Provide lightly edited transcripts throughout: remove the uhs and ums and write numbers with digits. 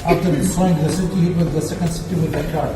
After destroying the city, he built the second city with the car.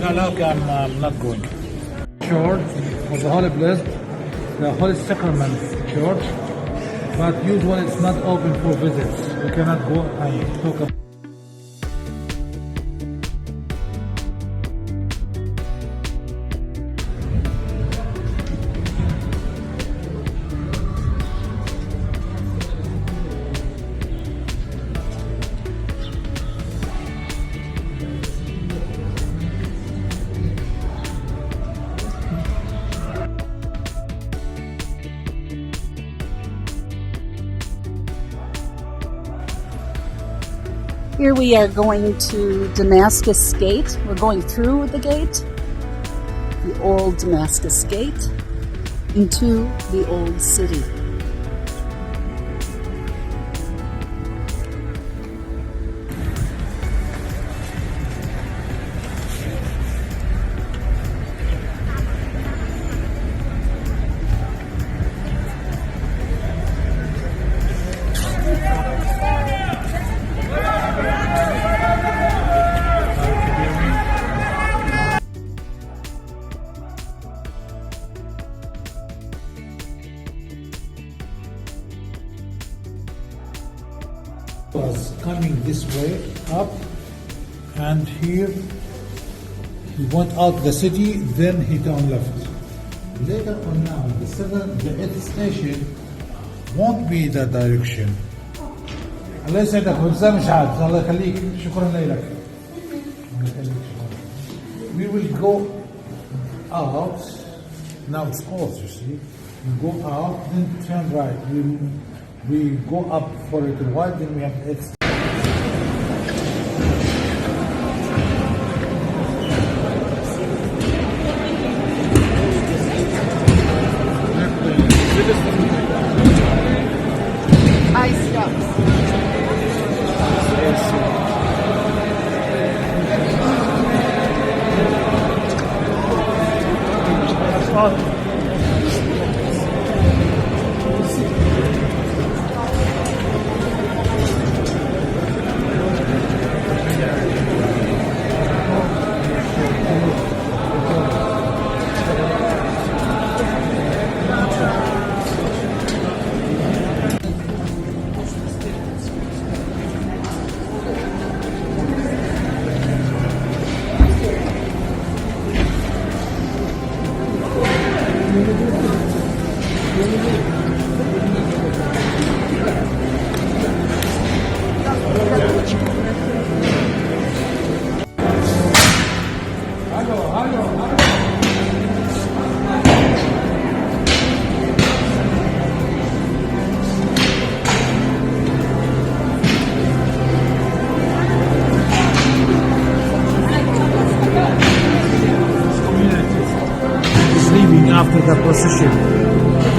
No, look, I'm not going. Church of the Holy Blessed, the Holy Sacrament Church, but usually it's not open for visits. We cannot go and talk about. Here we are going to Damascus Gate. We're going through the gate, the Old Damascus Gate, into the Old City. Was coming this way up, and here he went out the city, then he turned left. Later on now, the 8th station won't be the direction. الله يسعدك وجزاه مش عاد الله يخليك شكرا لك. We will go out. Now it's closed, you see. We go out, then turn right. We go up for a little while, then we have it. Ice ducks. After the procession.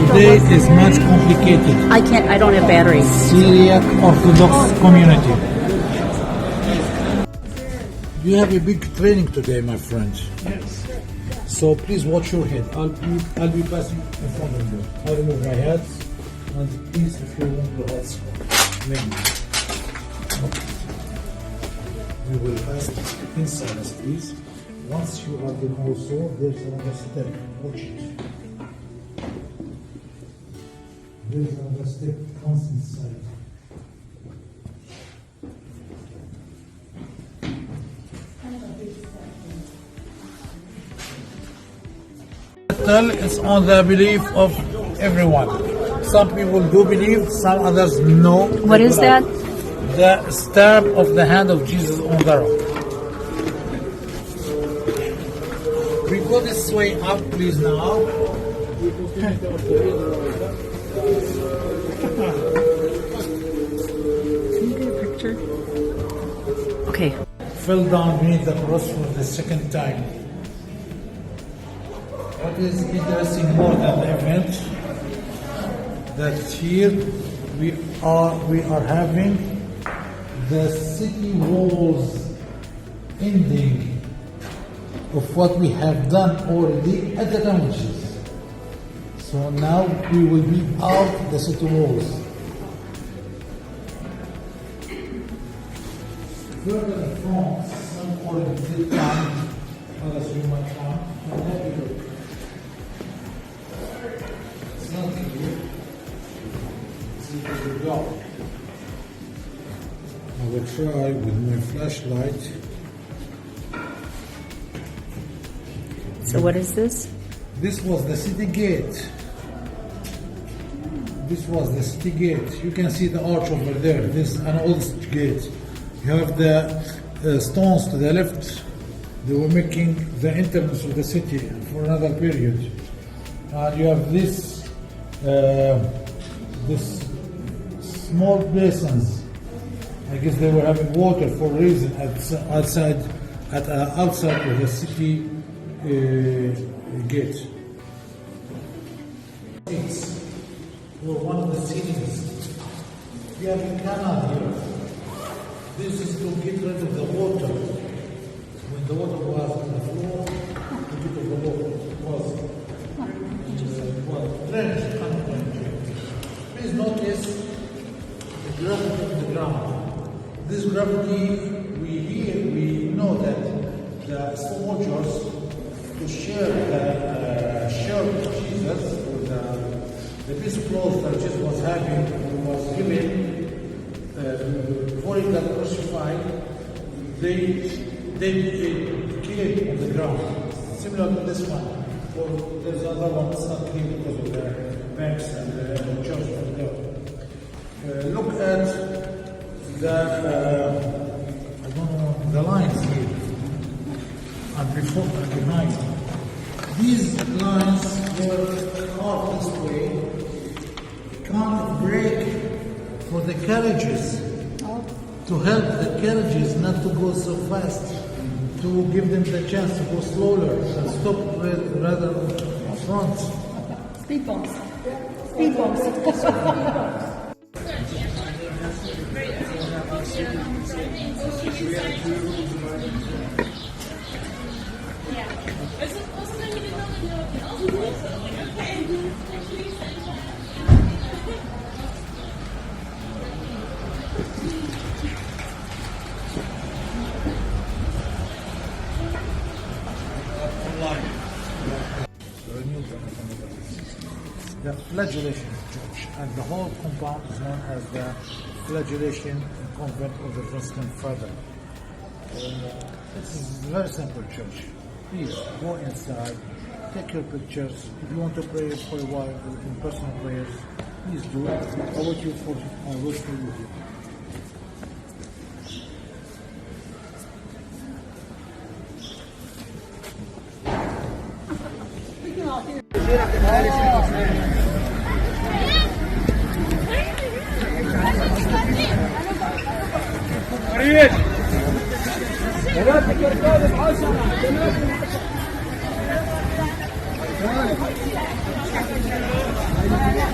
Today is much complicated. I don't have batteries. Syriac Orthodox community. You have a big training today, my friend. Yes. So please watch your head. I'll be passing in front of you. I'll remove my head. And please, if you want your heads, maybe. We will pass in silence, please. Once you are done also, there's another step. Watch it. There's another step comes inside. It's on the belief of everyone. Some people do believe, some others no. What is that? The stab of the hand of Jesus on the rock. We go this way up, please now. Can you get a picture? Okay. Fell down beneath the cross for the second time. What is interesting more than the event, that here we are having the city walls ending of what we have done already at the damages. So now we will be out the city walls. Further in front, some already did come, others you might come, and let me look. It's nothing here. See, there's a dog. I will try with my flashlight. So what is this? This was the city gate. This was the city gate. You can see the arch over there. This is an old gate. You have the stones to the left. They were making the entrance of the city for another period. And you have this small basins. I guess they were having water for a reason outside of the city gate. It's one of the cities. We have a canal here. This is to get rid of the water. When the water was on the floor, to get rid of the water. It was drainage. Please notice the gravity of the ground. This gravity, we know that the soldiers to share the shirt of Jesus, or the piece of clothes that Jesus was having, was given before he got crucified. They cleared on the ground, similar to this one. Or there's another one that's not clear because of the banks and the church over there. Look at the lines here, and before and behind. These lines were carved this way, can't break for the carriages, to help the carriages not to go so fast, to give them the chance to go slower and stop rather front. Speed bumps. Speed bumps. The Flagellation Church, and the whole compound is known as the Flagellation Convent of the Franciscan Father. This is a very simple church. Please go inside, take your pictures. If you want to pray for a while in personal prayers, please do it. I wait for you here.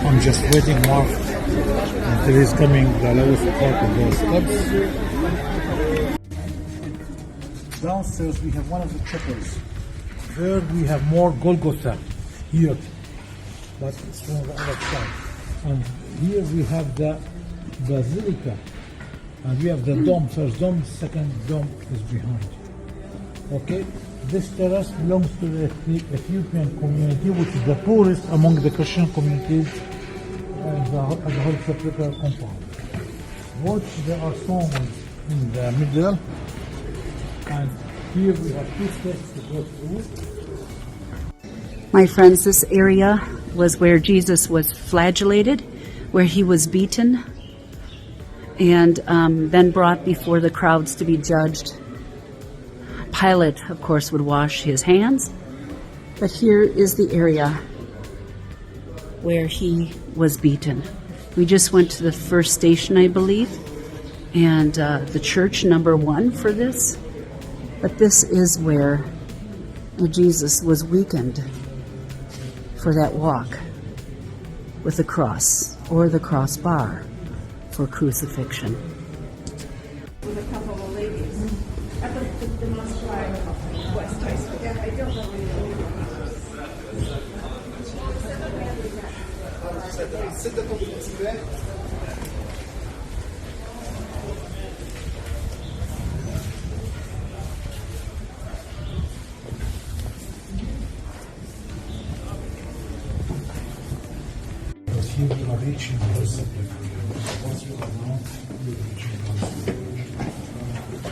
I'm just waiting Mark until he's coming the lowest part of those steps. Downstairs we have one of the chapels. There we have more Golgotha here, but it's from the other side. And here we have the Basilica, and we have the dome, first dome, second dome is behind. Okay, This terrace belongs to the Ethiopian community, which is the poorest among the Christian communities at the Holy Sepulchre compound. Watch, there are stones in the middle, and here we have two steps to go through. My friends, this area was where Jesus was flagellated, where he was beaten, and then brought before the crowds to be judged. Pilate, of course, would wash his hands, but here is the area where he was beaten. We just went to the first station, I believe, and the church number 1 for this, but this is where Jesus was weakened for that walk with the cross, or the crossbar for crucifixion. With a couple of ladies at the Monastery West High School. Yeah, I don't know really. Because here we are reaching the Sepulchre. Once you are not, you are reaching the Sepulchre.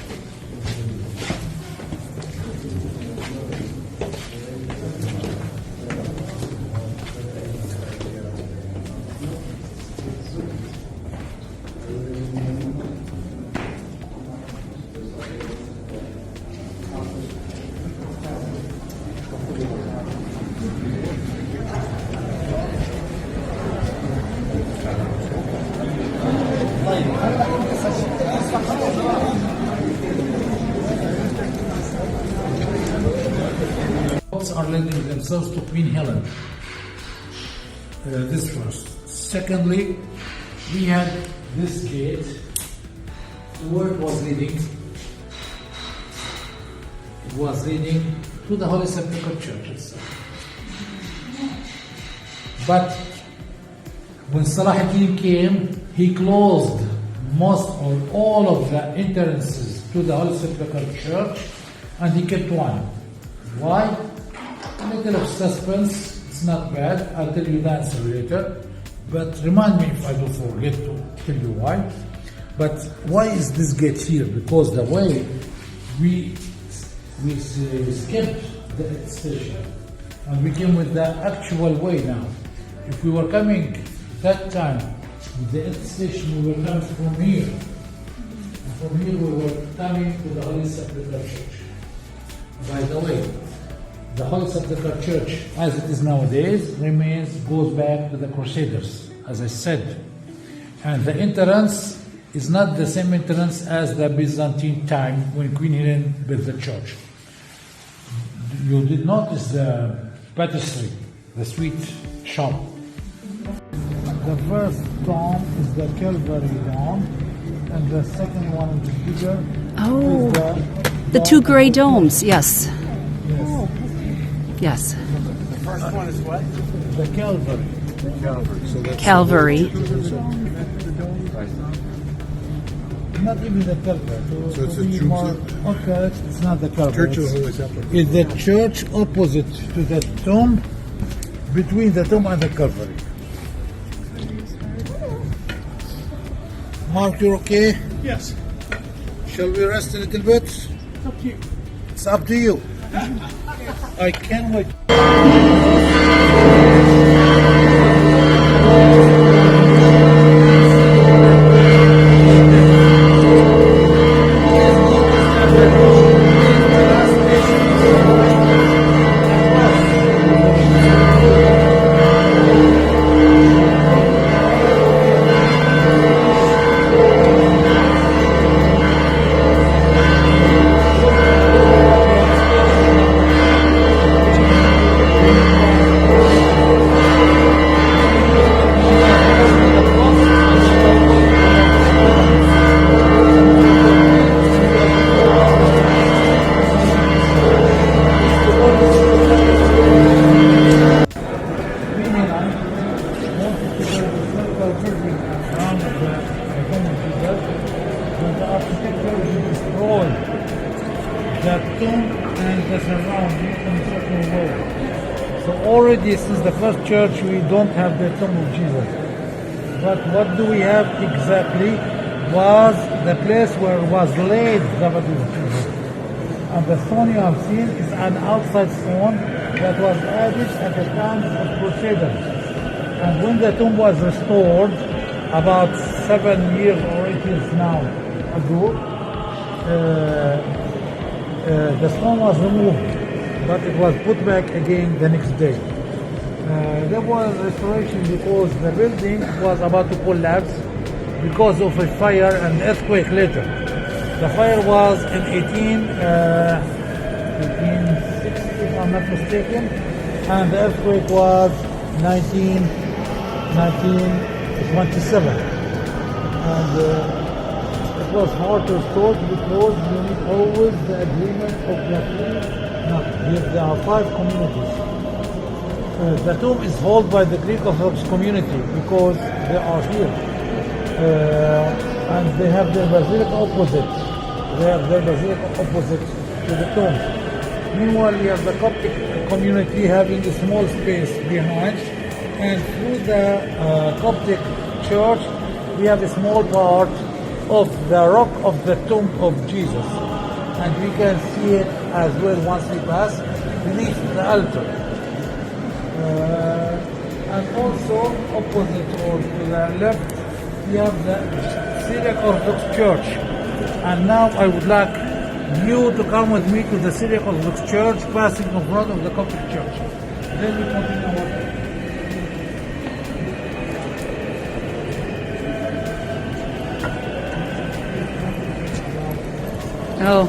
Are lending themselves to Queen Helen. This first. Secondly, we had this gate. The word was leading. It was leading to the Holy Sepulchre Church itself. But when Salah ad-Din came, he closed most or all of the entrances to the Holy Sepulchre Church, and he kept one. Why? A little of suspense, it's not bad, I'll tell you the answer later, but remind me if I do forget to tell you why. But why is this gate here? Because the way we skipped the station and we came with the actual way now. If we were coming that time with the station, we were coming from here. And from here we were coming to the Holy Sepulchre Church. By the way, the Holy Sepulchre Church, as it is nowadays, goes back to the Crusaders, as I said. And the entrance is not the same entrance as the Byzantine time when Queen Helen built the church. You did notice the patisserie, the sweet shop. The first dome is the Calvary dome, and the second one, which is bigger, Oh, is the two gray domes, yes. Yes. Yes. The first one is what? The Calvary. Calvary. So that's Calvary. Not even the Calvary. So it's To a be Jews- more- Okay, it's not the Calvary. Church of the Holy Sepulchre. It's the church opposite to the tomb, between the tomb and the Calvary. Mark, you're okay? Yes. Shall we rest a little bit? It's up to you. It's up to you. I can't wait. The tomb and the surrounding in a certain way. So already since the first church we don't have the tomb of Jesus. But what do we have exactly was the place where was laid the body of Jesus. And the stone you have seen is an outside stone that was added at the time of Crusaders. And when the tomb was restored, about 7 years or 8 years now ago, the stone was removed, but it was put back again the next day. There was restoration because the building was about to collapse because of a fire and earthquake later. The fire was in 1860, if I'm not mistaken, and the earthquake was 1927. And it was hard to restore because you need always the agreement of the three. There are 5 communities. The tomb is held by the Greek Orthodox community because they are here. And they have their basilica opposite. They have their basilica opposite to the tomb. Meanwhile, you have the Coptic community having a small space behind. And through the Coptic church, we have a small part of the rock of the tomb of Jesus. And we can see it as well once we pass beneath the altar. And also opposite or to the left, we have the Syriac Orthodox Church. And now I would like you to come with me to the Syriac Orthodox Church, passing in front of the Coptic Church. Then we continue our way. Oh,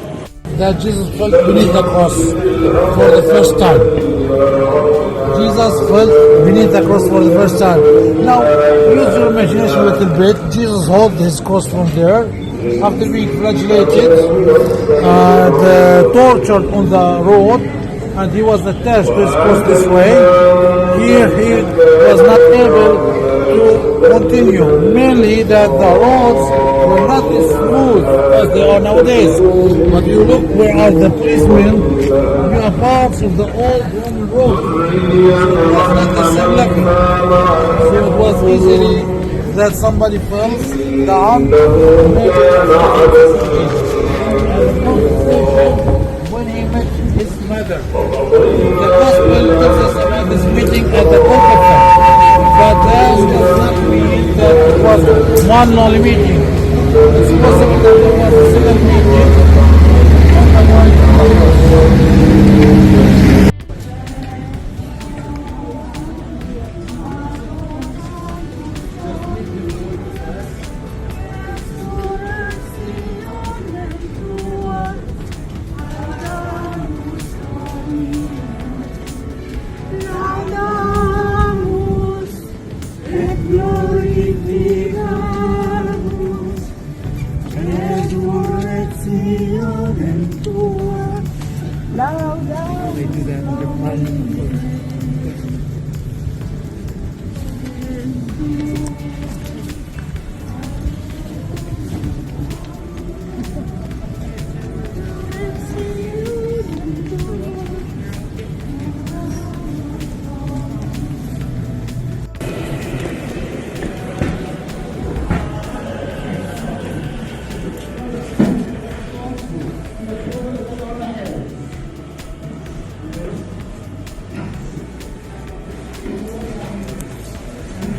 That Jesus felt beneath the cross for the first time. Jesus felt beneath the cross for the first time. Now, use your imagination a little bit. Jesus held his cross from there after being flagellated, tortured on the road, and he was attached to his cross this way. Here he was not able to continue, mainly that the roads were not as smooth as they are nowadays. But you look where are the policemen, you are parts of the old Roman road. So it was not the same level. So it was easily that somebody falls down, when he met his mother. The gospel tells us about this meeting at the Golgotha. But that does not mean that it was one only meeting. It's possible that there was a second meeting on the one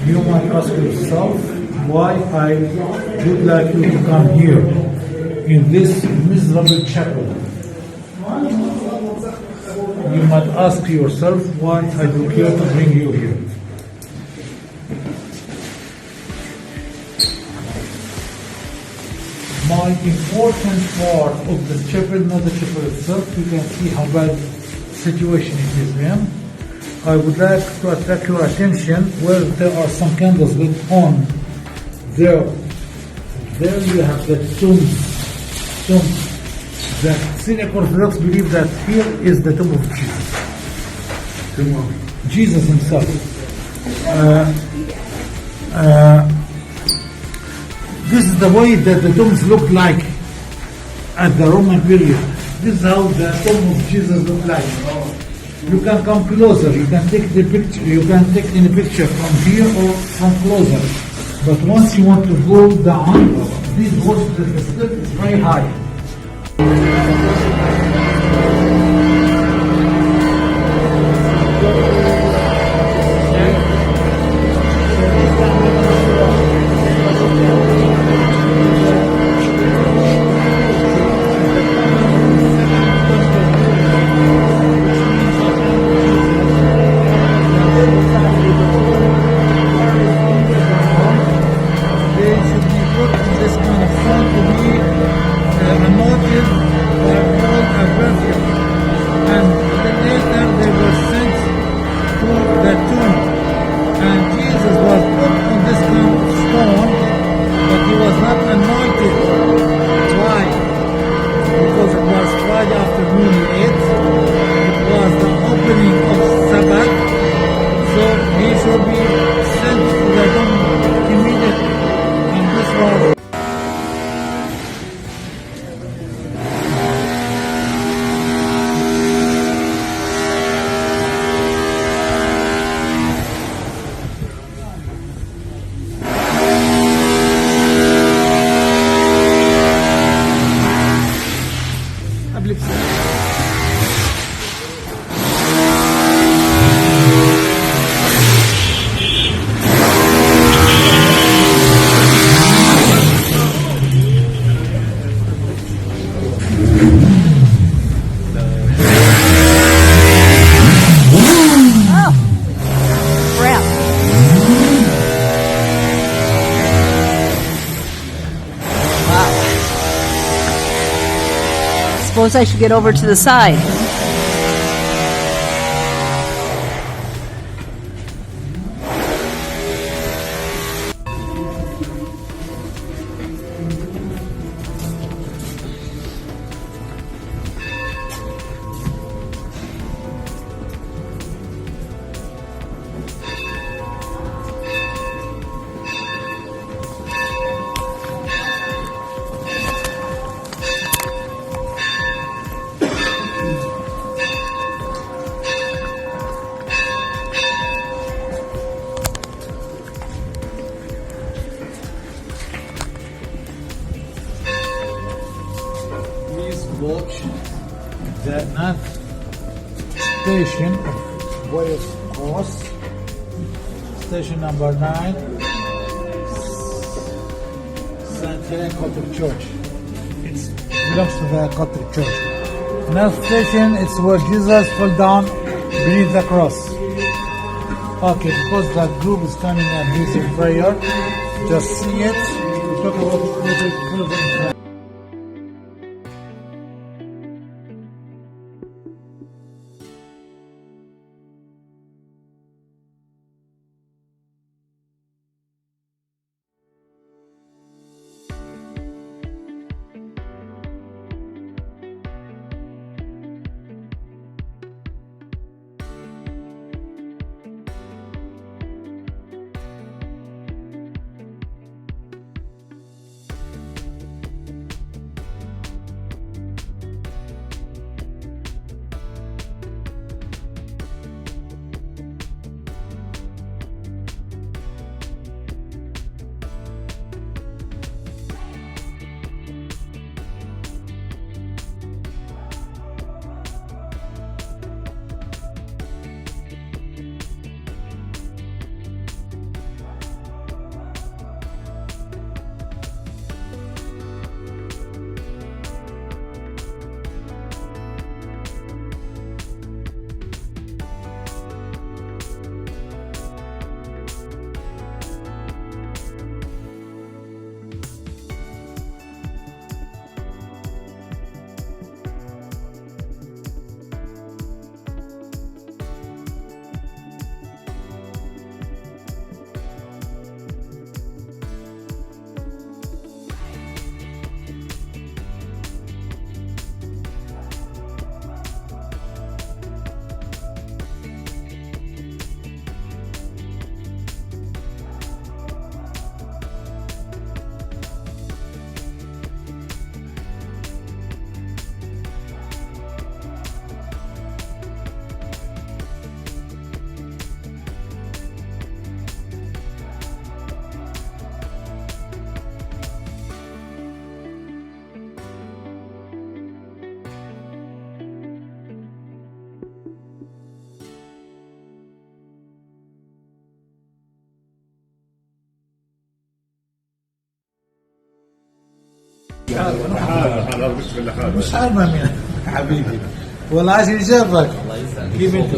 you might ask yourself why I would like you to come here in this miserable chapel. You might ask yourself why I do care to bring you here. My important part of the chapel, not the chapel itself, you can see how bad situation it is in. I would like to attract your attention where there are some candles lit on there. There you have the tomb. The Syriac Orthodox believe that here is the tomb of Jesus. Tomb of Jesus himself. This is the way that the tombs looked like at the Roman period. This is how the tomb of Jesus look like. You can come closer. You can take the picture. You can take any picture from here or from closer. But once you want to go down, this goes to the step is very high. Suppose I should get over to the side. Watch the ninth station of Wales Cross, station number 9, St. Helen Catholic Church. It belongs to the Catholic Church. Ninth station is where Jesus fell down beneath the cross. Okay, because the group is coming and he's in prayer, just see it. We'll talk about it a little bit further. مش عارف مين حبيبي والله عايز يجربك كيف انت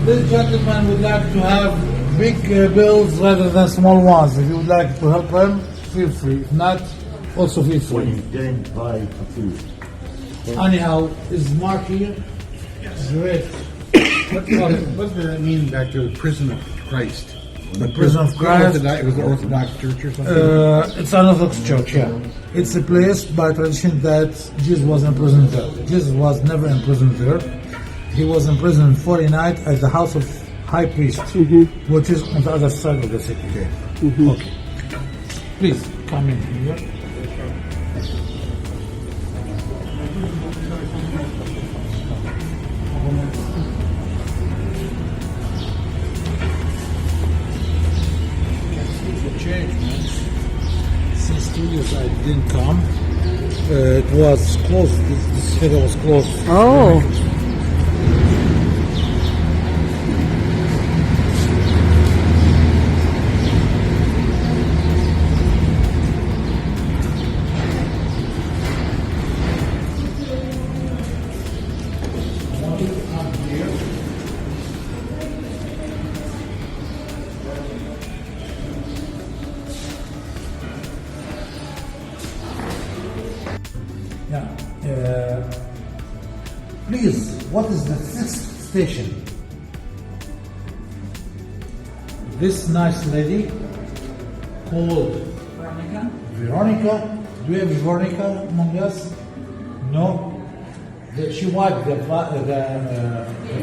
This gentleman would like to have big bills rather than small ones. If you would like to help him, feel free. If not, also feel free. He didn't buy food. Anyhow, is Mark here? Great. What does that mean that you're a prison of Christ? The prison of Christ. It was the Orthodox Church or something? It's an Orthodox church, yeah. It's a place by tradition that Jesus was imprisoned there. Jesus was never imprisoned there. He was imprisoned for a night at the house of high priest, which is on the other side of the city. Okay. Please come in here. Change, man. Since 2 years I didn't come. It was closed. This area was closed. Oh. Please, what is the sixth station? This nice lady called Veronica. Do you have Veronica among us? No. She wiped the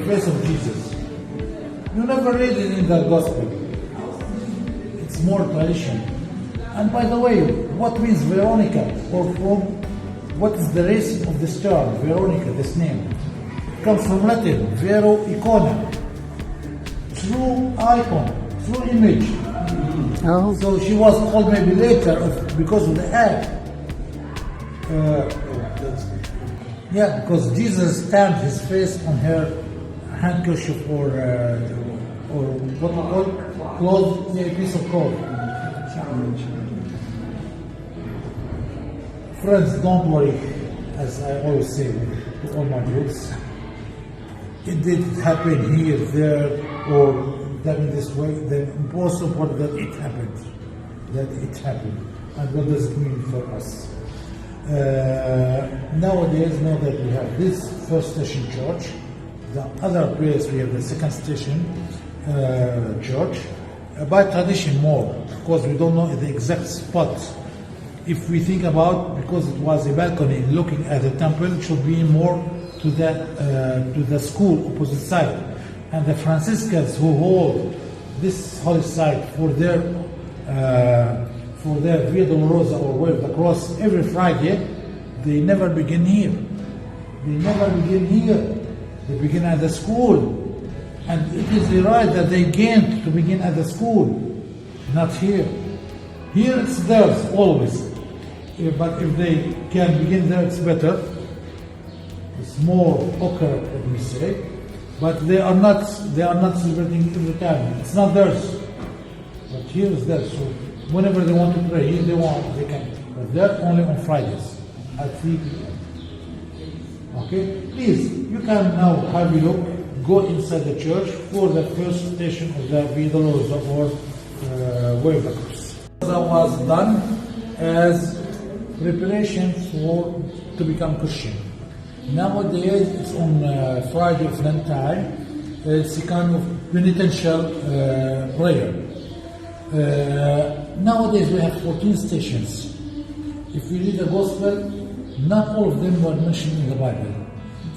face of Jesus. You never read it in the gospel. It's more tradition. And by the way, what means Veronica? Or from what is the race of this term, Veronica, this name? It comes from Latin, vero icona, true icon, true image. Oh. So she was called maybe later because of the egg. Yeah, because Jesus stamped his face on her handkerchief or what we call cloth, yeah, a piece of cloth. Friends, don't worry, as I always say to all my groups. It did happen here, there, or done in this way. The important part that it happened. And what does it mean for us? Nowadays, now that we have this first station church, the other place we have the second station church, by tradition more, because we don't know the exact spot. If we think about, because it was a balcony looking at the temple, it should be more to the school opposite side. And the Franciscans who hold this holy site for their Via Dolorosa or wave the cross every Friday, they never begin here. They begin at the school. And it is the right that they gained to begin at the school, not here. Here it's theirs always. But if they can begin there, it's better. It's more occurrent, let me say. But they are not celebrating every time. It's not theirs. But here is theirs. So whenever they want to pray, here they can. But they're only on Fridays at 3 p.m. Okay? Please, you can now have a look. Go inside the church for the first station of the Via Dolorosa or Wave the Cross. That was done as preparation to become Christian. Nowadays, it's on Friday of Lenten. It's a kind of penitential prayer. Nowadays, we have 14 stations. If we read the Gospel, not all of them were mentioned in the Bible.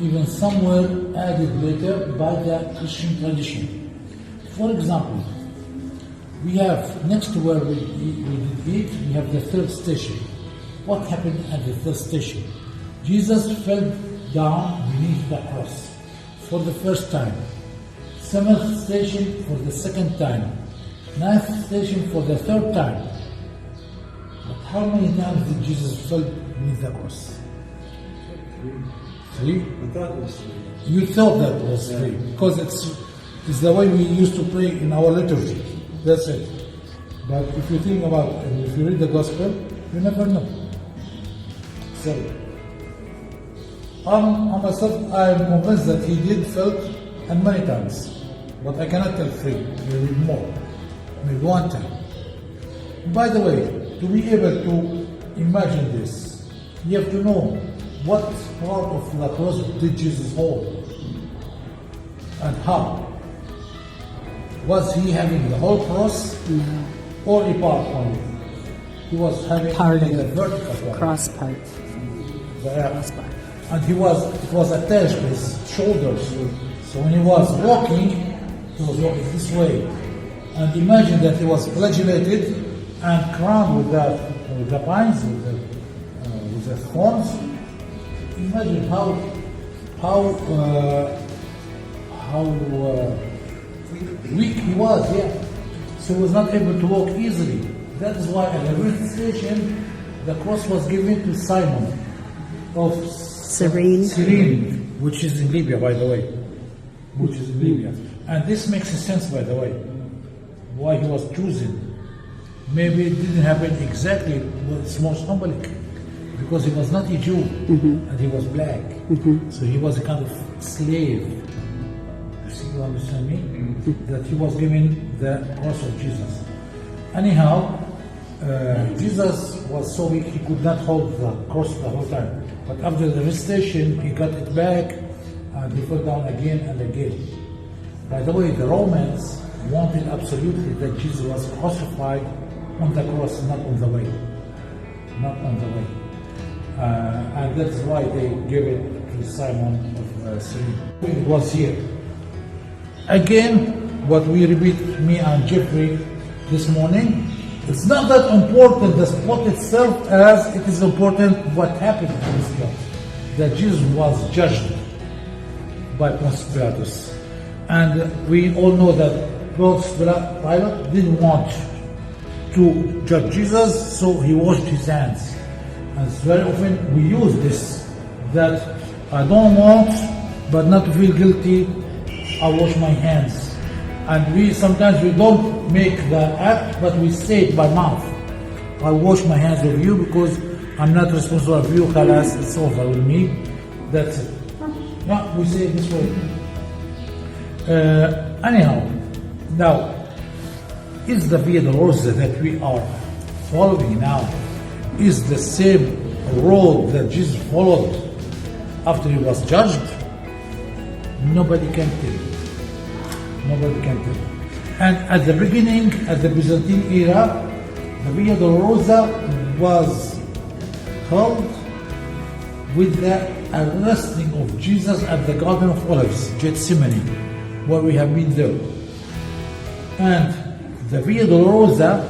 Even some were added later by the Christian tradition. For example, we have next to where we did eat, we have the third station. What happened at the third station? Jesus fell down beneath the cross for the first time. Seventh station for the second time. Ninth station for the third time. But how many times did Jesus fall beneath the cross? 3? I thought it was 3. You thought that was 3 because it's the way we used to pray in our liturgy. That's it. But if you think about it, if you read the gospel, you never know. So, on myself, I'm convinced that he did felt, and many times, but I cannot tell three, maybe more, maybe one time. By the way, to be able to imagine this, you have to know what part of the cross did Jesus hold, and how. Was he having the whole cross, or a part only? He was having Part of the it. vertical part. Cross part. The- and it was attached to his shoulders. So when he was walking this way. And imagine that he was flagellated and crowned with the pines, with the thorns. Imagine how weak he was, yeah. So he was not able to walk easily. That is why at the crucifixion, the cross was given to Simon of Cyrene, which is in Libya, by the way. Which is in Libya. And this makes sense, by the way, why he was chosen. Maybe it didn't happen exactly, but it's more symbolic. Because he was not a Jew, and he was black. So he was a kind of slave. You understand me? That he was given the cross of Jesus. Anyhow, Jesus was so weak he could not hold the cross the whole time. But after the restoration, he got it back and he fell down again and again. By the way, the Romans wanted absolutely that Jesus was crucified on the cross, not on the way. Not on the way. And that's why they gave it to Simon of Cyrene. It was here. Again, what we repeat, me and Jeffrey, this morning, it's not that important the spot itself as it is important what happened in this spot. That Jesus was judged by Pontius Pilatus. And we all know that Pontius Pilate didn't want to judge Jesus, so he washed his hands. And very often we use this, that I don't want, but not to feel guilty, I wash my hands. And we sometimes we don't make the act, but we say it by mouth. I wash my hands with you because I'm not responsible of you, khalas, it's over with me. That's it. Yeah, we say it this way. Anyhow, now, is the Via Dolorosa that we are following now is the same road that Jesus followed after he was judged? Nobody can tell. Nobody can tell. And at the beginning, at the Byzantine era, the Via Dolorosa was held with the arresting of Jesus at the Garden of Olives, Gethsemane, where we have been there. And the Via Dolorosa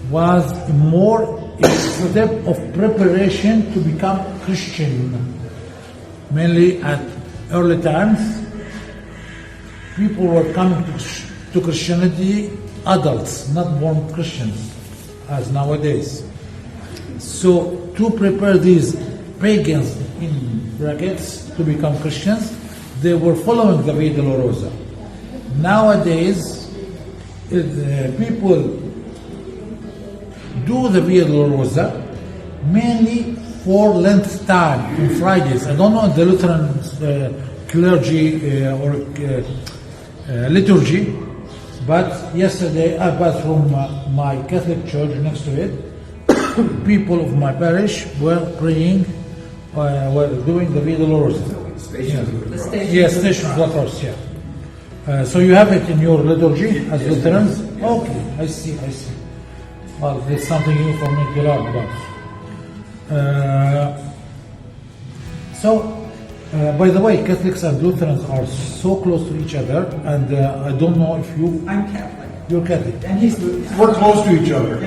was more a step of preparation to become Christian. Mainly at early times, people were coming to Christianity, adults, not born Christians, as nowadays. So to prepare these pagans, in brackets, to become Christians, they were following the Via Dolorosa. Nowadays, people do the Via Dolorosa mainly for Lent time, on Fridays. I don't know the Lutheran clergy or liturgy, but yesterday I passed from my Catholic church next to it. People of my parish were praying, were doing the Via Dolorosa. Yes, Station of the Cross, yeah. So you have it in your liturgy as Lutherans? Okay, I see. Well, it's something new for me to learn about. By the way, Catholics and Lutherans are so close to each other, and I don't know if you... I'm Catholic. You're Catholic. And he's Lutheran. We're close to each other.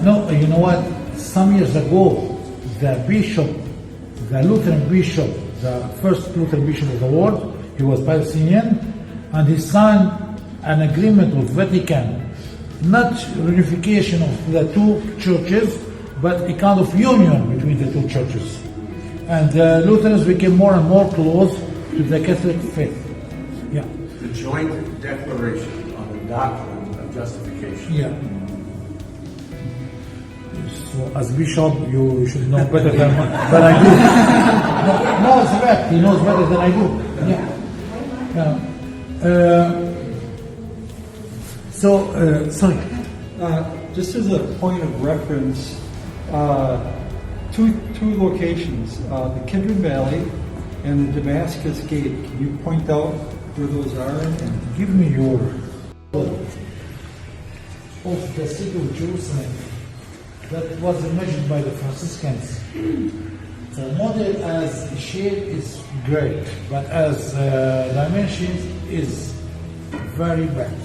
No, you know what? Some years ago, the Lutheran bishop, the first Lutheran bishop of the world, he was Palestinian, and he signed an agreement with Vatican, not unification of the two churches, but a kind of union between the two churches. And Lutherans became more and more close to the Catholic faith. Yeah. The joint declaration on the doctrine justification. Yeah. So as bishop, you should know better than I do. No, it's fact. He knows better than I do. Yeah. Sorry. Just as a point of reference, two locations, the Kindred Valley and the Damascus Gate. Can you point out where those are? Give me your of the city of Jerusalem that was imagined by the Franciscans. The model as shape is great, but as dimensions is very bad.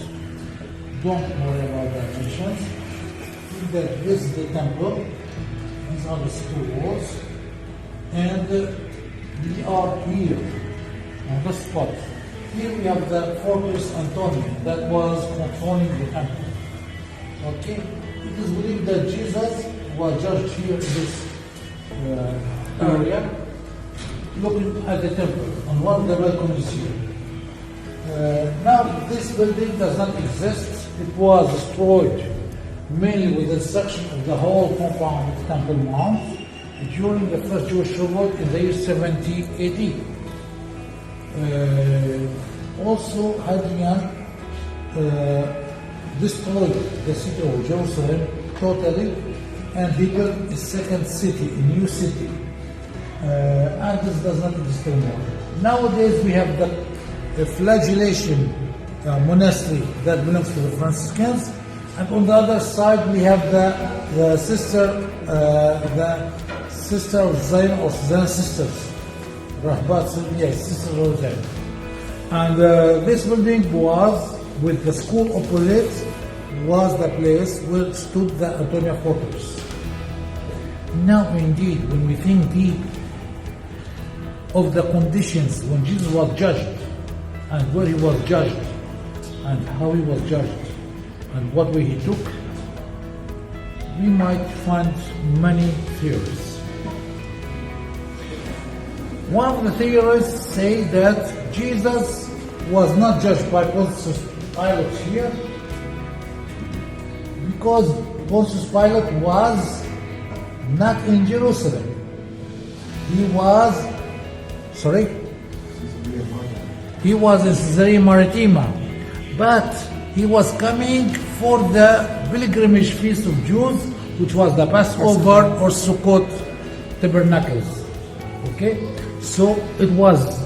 Don't worry about dimensions. Think that this is the temple, these are the city walls, and we are here on the spot. Here we have the fortress Antonia that was controlling the temple. Okay? It is believed that Jesus was judged here in this area, looking at the temple, on one of the balconies here. Now, this building does not exist. It was destroyed mainly with the destruction of the whole compound of Temple Mount during the first Jewish revolt in the year 70 AD. Also, Hadrian destroyed the city of Jerusalem totally, and he built a second city, a new city. And this does not exist anymore. Nowadays, we have the Flagellation Monastery that belongs to the Franciscans, and on the other side we have the sister of Zion, or Zion sisters, Rahbat, yes, Sister of Zion. And this building was, with the school opposite, was the place where stood the Antonia Fortress. Now, indeed, when we think deep of the conditions when Jesus was judged, and where he was judged, and how he was judged, and what way he took, we might find many theories. One of the theorists say that Jesus was not judged by Pontius Pilate here, because Pontius Pilate was not in Jerusalem. He was in Caesarea Maritima, but he was coming for the pilgrimage feast of Jews, which was the Passover or Sukkot tabernacles. Okay, so it was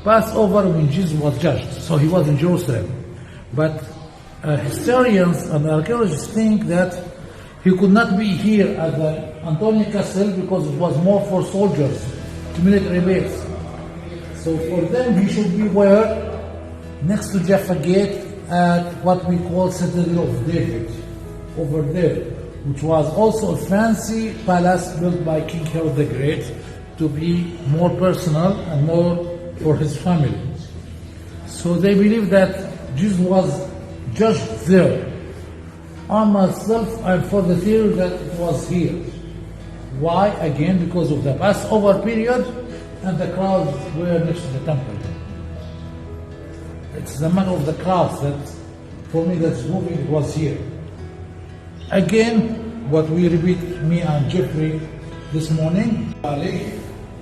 Passover when Jesus was judged, so he was in Jerusalem. But historians and archaeologists think that he could not be here at the Antonia Castle because it was more for soldiers, to military base. So for them, he should be where? Next to Jaffa Gate, at what we call Citadel of David, over there, which was also a fancy palace built by King Herod the Great to be more personal and more for his family. So they believe that Jesus was judged there. I myself, I'm for the theory that it was here. Why? Again, because of the Passover period and the crowds were next to the temple. It's the matter of the crowds that, for me, that's moving, it was here. Again, what we repeat, me and Jeffrey, this morning,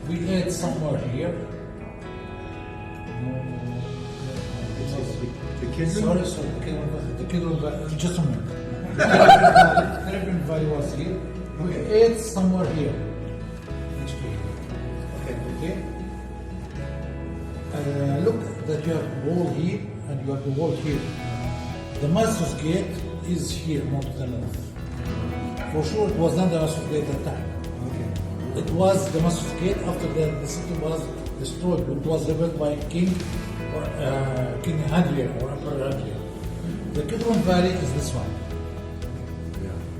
we ate somewhere here. The Kindred? Sorry, the Kindred Valley, just a minute. The Kindred Valley was here. We ate somewhere here. Next to here. Okay. Look that you have the wall here and you have the wall here. The Damascus Gate is here, not to the north. For sure, it was not the Damascus Gate at that time. Okay. It was the Damascus Gate after the city was destroyed. It was rebuilt by King Hadrian or Emperor Hadrian. The Kindred Valley is this one.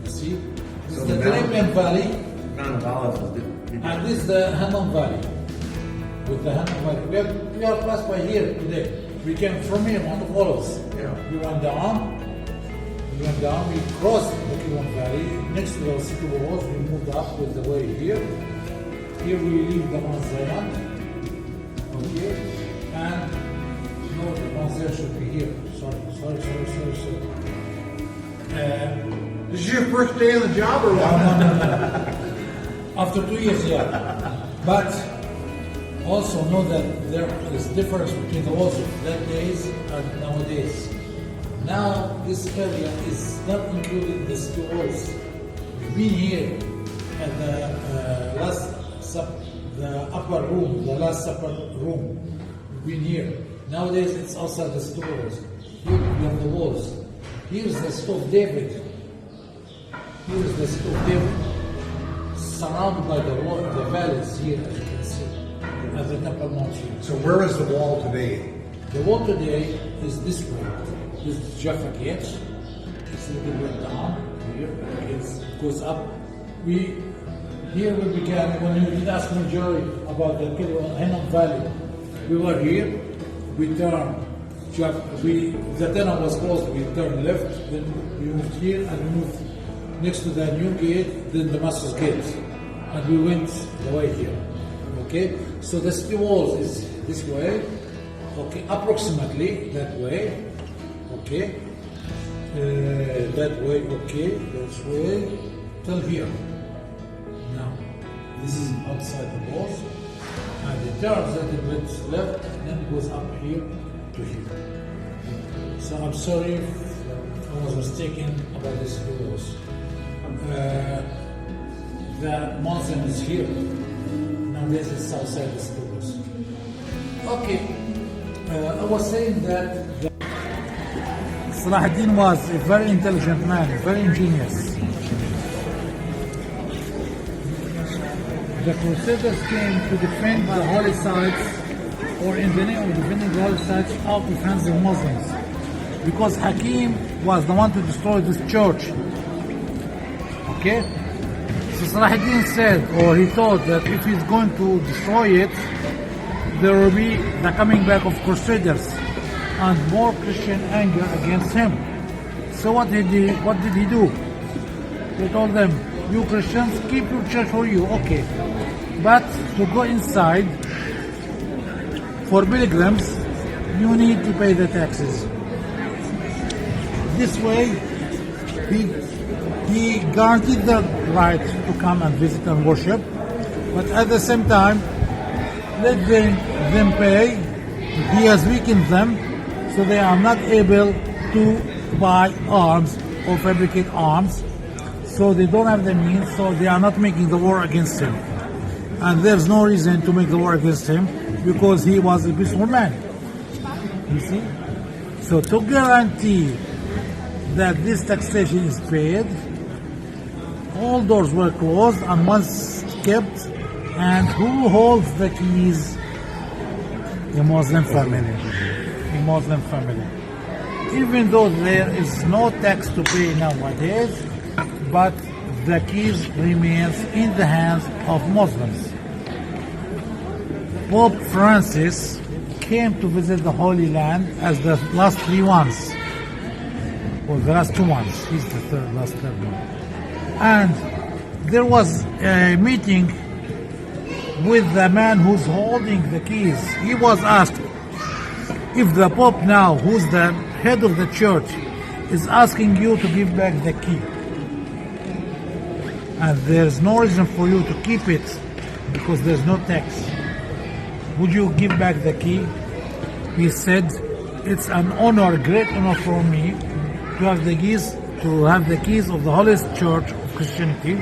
You see? This is the Arabian Valley. And this is the Hannon Valley. With the Hannon Valley. We are passed by here today. We came from here on the walls. Yeah. We went down, we crossed the Kindred Valley. Next to the city walls, we moved up with the way here. Here we leave the Mount Zion. Okay. And no, the Mount Zion should be here. Sorry. This is your first day on the job or what? After 2 years, yeah. But also know that there is difference between the walls of that days and nowadays. Now this area is not including the two walls. We've been here at the upper room, the Last Supper room. We've been here. Nowadays it's outside the two walls. Here we have the walls. Here is the stone of David. Here is the stone of David, surrounded by the wall, the valleys here, as you can see, at the Temple Mount here. So where is the wall today? The wall today is this way. This is Jaffa Gate. It's a little bit down here. It goes up. Here we began, when you did ask me, Jerry, about the Hinnom Valley. We were here. We turned. The tunnel was closed. We turned left. Then we moved here and we moved next to the new gate, then Damascus Gate, and we went the way here. Okay, so the city walls is this way. Okay, approximately that way. Okay, that way. Okay, this way till here. Now, this is outside the walls, and it turns a little bit left, and then it goes up here to here. So I'm sorry if I was mistaken about these walls. The Muslim is here. Now this is outside the schools. Okay, I was saying that Salah ad-Din was a very intelligent man, very ingenious. The Crusaders came to defend the holy sites, or in the name of defending the holy sites, out of hands of Muslims. Because Hakim was the one to destroy this church. Okay? So Salah ad-Din said, or he thought that if he's going to destroy it, there will be the coming back of Crusaders and more Christian anger against him. So what did he do? He told them, you Christians, keep your church for you, okay. But to go inside, for pilgrims, you need to pay the taxes. This way, he guaranteed the right to come and visit and worship, but at the same time, let them pay. He has weakened them, so they are not able to buy arms or fabricate arms, so they don't have the means, so they are not making the war against him. And there's no reason to make the war against him, because he was a peaceful man. You see? So to guarantee that this taxation is paid, all doors were closed and once kept, and who holds the keys? The Muslim family. The Muslim family. Even though there is no tax to pay nowadays, but the keys remains in the hands of Muslims. Pope Francis came to visit the Holy Land as the last three ones, or the last two ones. He's the third one. And there was a meeting with the man who's holding the keys. He was asked if the Pope now, who's the head of the church, is asking you to give back the key, and there's no reason for you to keep it because there's no tax, would you give back the key? He said, it's an honor, great honor for me to have the keys of the holiest church of Christianity.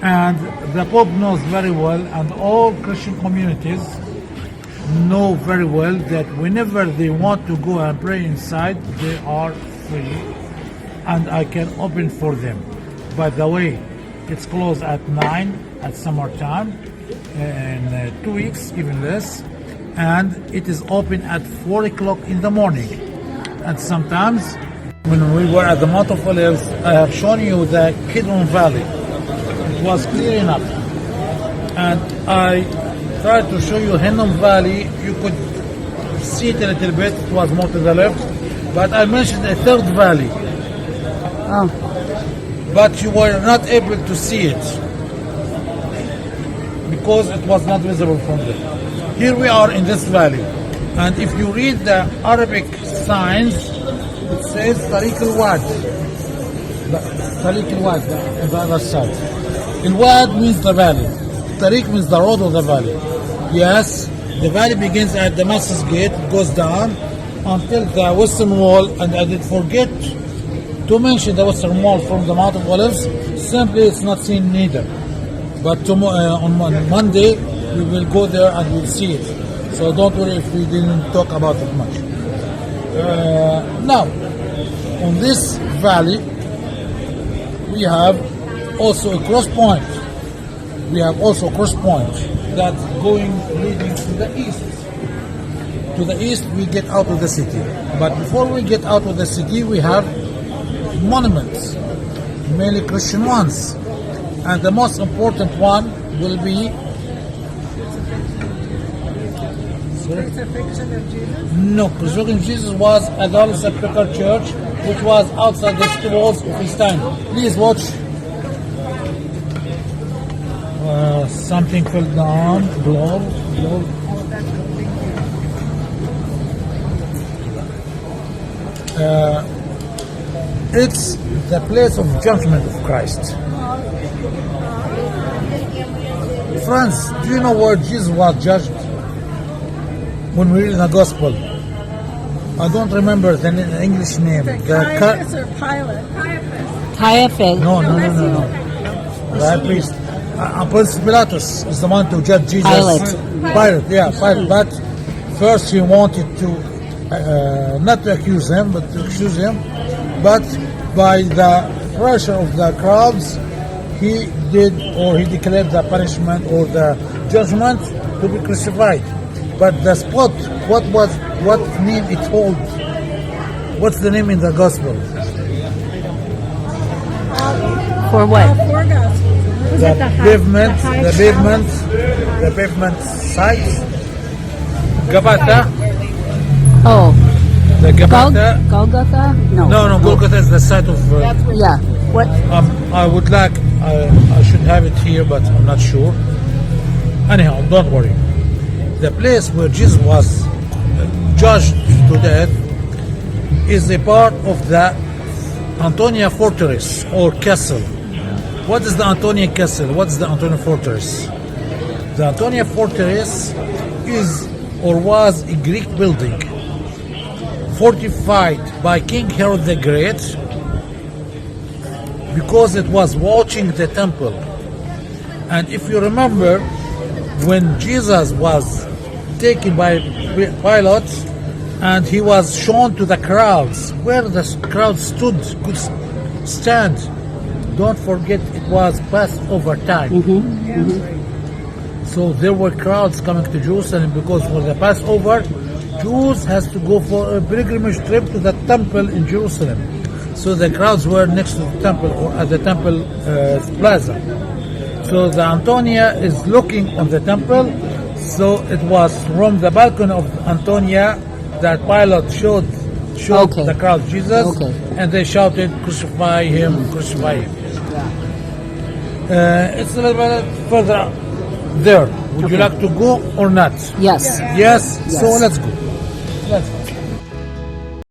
And the Pope knows very well, and all Christian communities know very well, that whenever they want to go and pray inside, they are free, and I can open for them. By the way, it's closed at 9 at summertime, in 2 weeks, even less, and it is open at 4 o'clock in the morning. And sometimes, when we were at the Mount of Olives, I have shown you the Kindred Valley. It was clear enough, and I tried to show you Hinnom Valley. You could see it a little bit. It was more to the left, but I mentioned a third valley, but you were not able to see it because it was not visible from there. Here we are in this valley, and if you read the Arabic signs, it says Tariq al-Wad. Tariq al-Wad, on the other side. Al-Wad means the valley. Tariq means the road of the valley. Yes, the valley begins at Damascus Gate, goes down until the western wall, and I did forget to mention the western wall from the Mount of Olives. Simply, it's not seen neither. But on Monday, we will go there and we'll see it. So don't worry if we didn't talk about it much. Now, on this valley, we have also a cross point. We have also a cross point that's leading to the east. To the east, we get out of the city. But before we get out of the city, we have monuments, mainly Christian ones. And the most important one will be Crucifixion of Jesus? no, crucifixion of Jesus was at the Holy Sepulchre Church, which was outside the city walls of his time. Please watch. Something fell down. Globe. It's the place of judgment of Christ. Friends, do you know where Jesus was judged? When we read the Gospel, I don't remember the English name. Caiaphas or Pilate? Caiaphas. No. The high priest. Pontius Pilatus is the one to judge Jesus. Pilate, Pilate. But first he wanted to, not to accuse him, but to accuse him. But by the pressure of the crowds, he declared the punishment or the judgment to be crucified. But the spot, what name it holds? What's the name in the Gospel? For what? Four Gospels. The pavement site. Gabata. Oh, The Gabata. Golgotha? No. No, Golgotha is the site of. Yeah. What? I would like. I should have it here, but I'm not sure. Anyhow, don't worry. The place where Jesus was judged to death is a part of the Antonia Fortress or castle. What is the Antonia Castle? What is the Antonia Fortress? The Antonia Fortress is or was a Greek building fortified by King Herod the Great because it was watching the temple. And if you remember, when Jesus was taken by Pilate and he was shown to the crowds, where the crowd could stand, don't forget it was Passover time. So there were crowds coming to Jerusalem because for the Passover, Jews has to go for a pilgrimage trip to the temple in Jerusalem. So the crowds were next to the temple or at the temple plaza. So the Antonia is looking on the temple. So it was from the balcony of Antonia that Pilate showed the crowd Jesus, and they shouted, "Crucify him! Crucify him!" It's a little bit further there. Would you like to go or not? Yes. Yes. So let's go. Let's go.